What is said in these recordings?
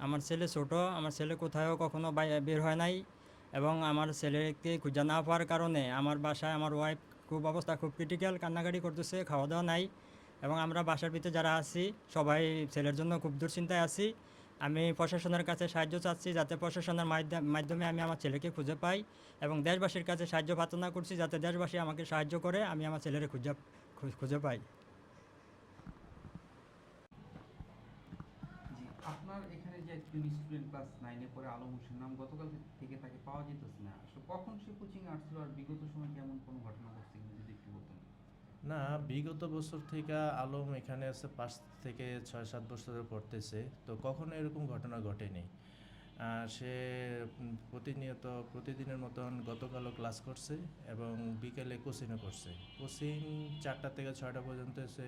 আমার ছেলে ছোট, আমার ছেলে কোথাও কখনো বের হয় নাই, এবং আমার ছেলেকে খুঁজে না পাওয়ার কারণে আমার বাসায় আমার ওয়াইফ খুব অবস্থা খুব ক্রিটিক্যাল, কান্নাকাটি করতেছে, খাওয়া দাওয়া নাই। এবং আমরা বাসার ভিতরে যারা আছি সবাই ছেলের জন্য খুব দুশ্চিন্তায় আছি। আমি প্রশাসনের কাছে সাহায্য চাচ্ছি যাতে প্রশাসনের মাধ্যমে আমি আমার ছেলেকে খুঁজে পাই, এবং দেশবাসীর কাছে সাহায্য প্রার্থনা করছি যাতে দেশবাসী আমাকে সাহায্য করে আমি আমার ছেলের খুঁজে পাই। জি, আপনার এখানে যে একজন স্টুডেন্ট ক্লাস 9 এ পড়ে আলম হোসেন নাম, গতকাল থেকে তাকে পাওয়া যেতেছে না। আসলে কখন সে কোচিং আসছিল আর বিগত সময় কেমন কোনো ঘটনা ঘটছে কিনা যদি একটু বলতেন। না, বিগত বছর থেকে আলম এখানে আছে 5 থেকে 6-7 বছর ধরে পড়তেছে, তো কখনো এরকম ঘটনা ঘটেনি। সে প্রতিদিনের মতন গতকালও ক্লাস করছে এবং বিকেলে কোচিংও করছে। কোচিং 4টা থেকে 6টা পর্যন্ত সে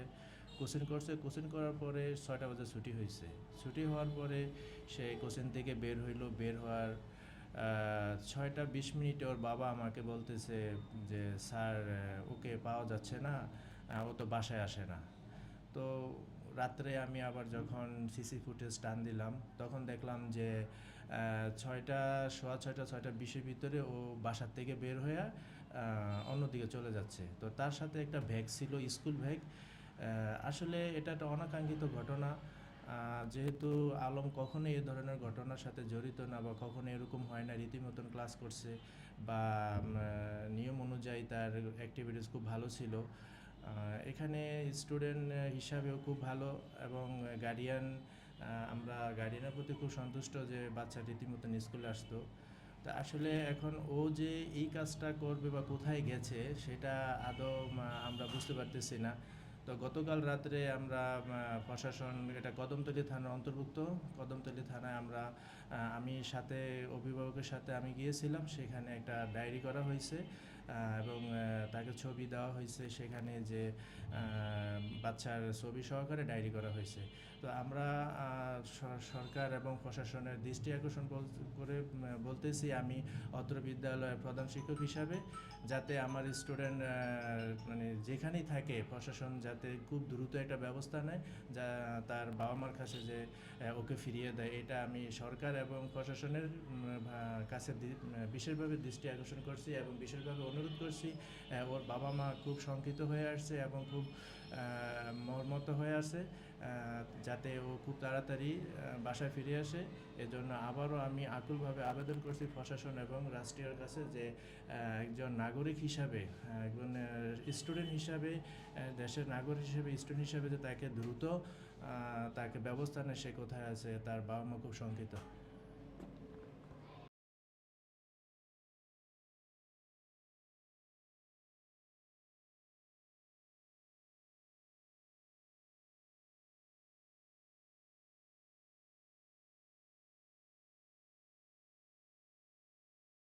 কোচিং করছে। কোচিং করার পরে 6টা বাজে ছুটি হয়েছে। ছুটি হওয়ার পরে সে কোচিং থেকে বের হইলো। বের হওয়ার 6টা 20 মিনিটে ওর বাবা আমাকে বলতেছে যে স্যার, ওকে পাওয়া যাচ্ছে না, ও তো বাসায় আসে না। তো রাত্রে আমি আবার যখন সিসি ফুটেজ টান দিলাম তখন দেখলাম যে 6টা, সোয়া 6টা, 6টা 20-এর ভিতরে ও বাসার থেকে বের হয়ে অন্যদিকে চলে যাচ্ছে। তো তার সাথে একটা ব্যাগ ছিল, স্কুল ব্যাগ। আসলে এটা একটা অনাকাঙ্ক্ষিত ঘটনা। যেহেতু আলম কখনোই এ ধরনের ঘটনার সাথে জড়িত না, বা কখনো এরকম হয় না, রীতিমতন ক্লাস করছে বা নিয়ম অনুযায়ী তার অ্যাক্টিভিটিস খুব ভালো ছিল। এখানে স্টুডেন্ট হিসাবেও খুব ভালো, এবং আমরা গার্ডিয়ানের প্রতি খুব সন্তুষ্ট যে বাচ্চা রীতিমতন স্কুলে আসতো। তা আসলে এখন ও যে এই কাজটা করবে বা কোথায় গেছে সেটা আদৌ আমরা বুঝতে পারতেছি না। তো গতকাল রাত্রে আমরা প্রশাসন, এটা কদমতলী থানার অন্তর্ভুক্ত, কদমতলী থানায় আমি সাথে অভিভাবকের সাথে আমি গিয়েছিলাম। সেখানে একটা ডায়েরি করা হয়েছে এবং তাকে ছবি দেওয়া হয়েছে, সেখানে যে বাচ্চার ছবি সহকারে ডায়েরি করা হয়েছে। তো আমরা সরকার এবং প্রশাসনের দৃষ্টি আকর্ষণ করে বলতেছি, আমি অত্র বিদ্যালয়ের প্রধান শিক্ষক হিসাবে, যাতে আমার স্টুডেন্ট মানে যেখানেই থাকে প্রশাসন যাতে খুব দ্রুত একটা ব্যবস্থা নেয়, যা তার বাবা মার কাছে যে ওকে ফিরিয়ে দেয়। এটা আমি সরকার এবং প্রশাসনের কাছে বিশেষভাবে দৃষ্টি আকর্ষণ করছি এবং বিশেষভাবে অনুরোধ করছি। ওর বাবা মা খুব শঙ্কিত হয়ে আসছে এবং খুব মর্মাহত হয়ে আছে, যাতে ও খুব তাড়াতাড়ি বাসায় ফিরে আসে। এজন্য আবারও আমি আকুলভাবে আবেদন করছি প্রশাসন এবং রাষ্ট্রীয়র কাছে যে একজন নাগরিক হিসাবে, একজন স্টুডেন্ট হিসাবে, দেশের নাগরিক হিসেবে, স্টুডেন্ট হিসাবে যে তাকে দ্রুত তাকে ব্যবস্থা নেয়, সে কোথায় আছে, তার বাবা মা খুব শঙ্কিত।